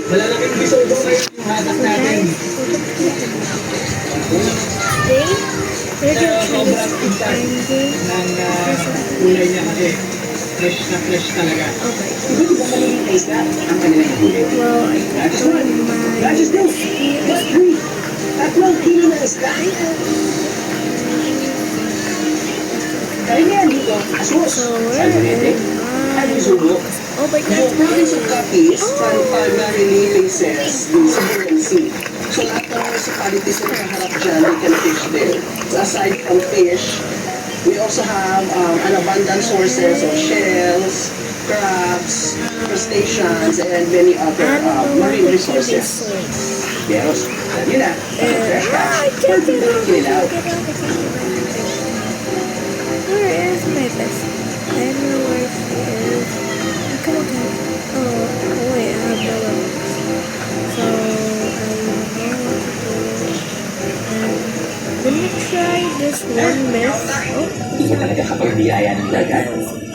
Malalaking bisogo kayo yung hatak natin. They? Pero sobrang instant ng kulay niya kasi fresh na fresh talaga. Okay. Hindi ba magiging taste na ang kanilang huli? Well, I That's got one. my... That's just no. That's three. 3 kilo na isda. Kaya nga dito, asos, So, where salmonete, at isugo. Oh my The God. province of Capiz primarily faces the Southern Sea. So lahat ng municipalities na nakaharap dyan, they can fish there. So aside from fish, we also have an abundant sources of shells, crabs, crustaceans, and many other marine resources. Yes, yun na. Fresh catch. Perfectly clean out. Where is my best? I don't know where she is. I couldn't have... Oh, wait, I have no weapons. So, I don't know what to do. Let me try this one myth. Oh, Hindi ka talaga kapag biyaya ng dagat.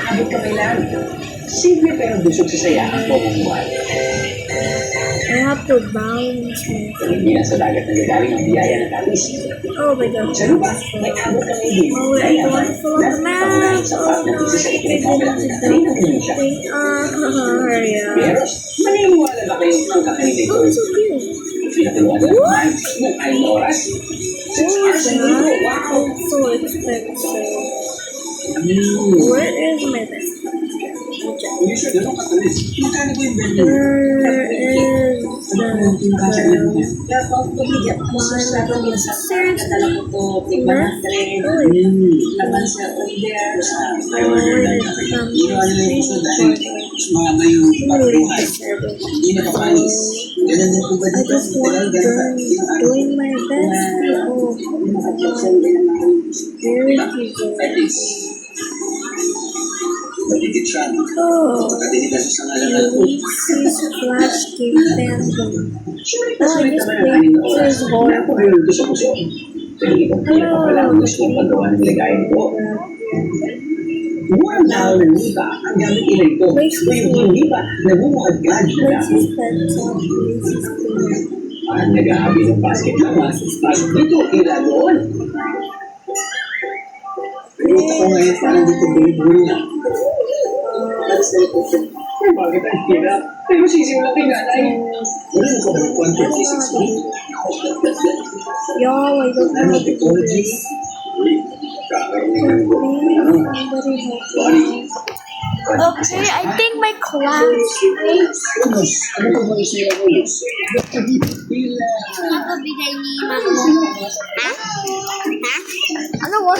Abot ka may lang. Simple pero busog sa saya ang pamumuhay. I have to bounce myth. Pero hindi lang sa dagat na gagaling ang biyaya ng Capiz. Oh my God. Sa lupa, may abot ka may din. Oh, wait, I don't want to fill up the map. Oh, no, I didn't think. Hurry up. Pero, maniniwala ba kayo ang kakanin ito? Oh, so cute. Pinatuluan na naman ng ayong oras. Oh, it's so expensive. Where is my best? Usually, ano katulis? Magkano po yung benda? Where is the Kaya pag pamilya, mas laban din sa dala ko to, tignan natin. Laban sa order, sa order na ginawa nila yung gusto dahil mga ngayong pagbuhay. Hindi na kapanis. Ganun din po ba I dito? just want to doing my best. Oh, very cute. At least, matigit siya. Oh, Pagkatinigas sa ngalan ng Ulysses Flash King Phantom. Oh, I just Wala played this po horror. kayo gusto ko siya. Pero ibang kaya pa pala ang gusto kong pagawa ng ligayan ko. Wala na niba ang gamit nila ito. Kung hindi ba, nagmumuadgad na namin. Ulysses Phantom. Ulysses Phantom. Ang nag-aabi ng basket naman, at dito, tira doon. Pero ako ngayon parang dito buli-buli na. Tapos na ito. Ay, bakit ang hirap? Pero sisimula kay nanay. Wala na ko ba ng quantum physics mo? Yo, I don't know how to do this. Please, somebody help me. Okay, I think my class. Ano ko ba isaya ko yun? Bigay ni mama mo. Ha? Ha? Ano mo?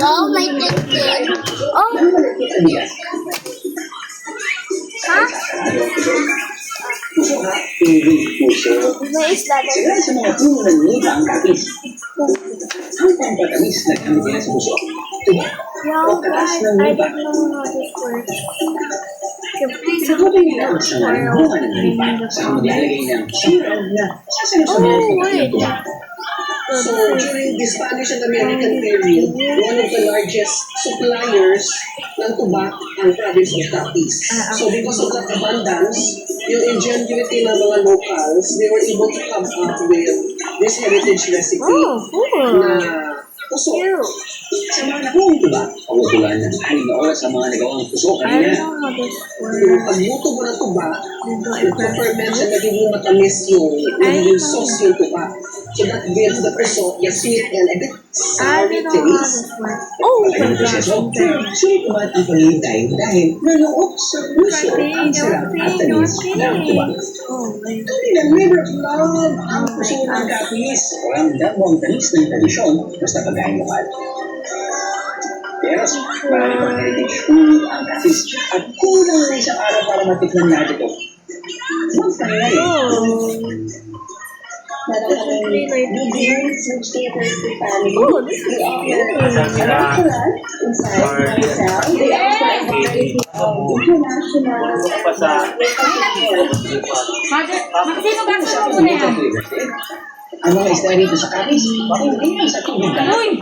Oh, my God. Oh, Ha? Puso ha? Hindi puso. may isla na. Sila sa mga puno ng niba ang kapis. Ang pampatamis na gamit nila sa puso. Diba? Yo, guys, I don't know how this works. Okay, please Sa help huli me. nila ang sa mga bunga ng niba sa maglalagay ng syrup na sasalusunan Oh, ng wait. tuba. So, during the Spanish and American period, one of the largest suppliers ng tuba ang province of Capiz. So, because of that abundance, yung ingenuity ng mga locals, they were able to come up with this heritage recipe Oh, cool. na puso. Cute. Sa mga nakuha ito ba? Pagkukulaan ng 6 na oras sa mga nagawang puso I don't kanina. know how this Yung works. pagluto mo ng tuba, I nagpa-ferment siya, nagiging matamis yung sauce yung tuba. So that gives the puso a sweet and a bit sour don't know how taste. this works. Oh my gosh, I'm done. Sweet naman ang panitay dahil naloob sa puso ang sarap at tamis ng tuba. Oh my God. Kami na never love ang puso ng Capiz. Ramdam mo ang tamis ng tradisyon basta pagkain lokal. Pero marami pang heritage food ang Capiz at kulang na isang araw para matikman natin ito. Magpangay. Oh. Definitely like the very food status of family. Oh, this is Inside myself, they offer a variety of international Sino ba sa mo na yan? ang mga isda rito sa Capiz, hindi lang sa tubig lang.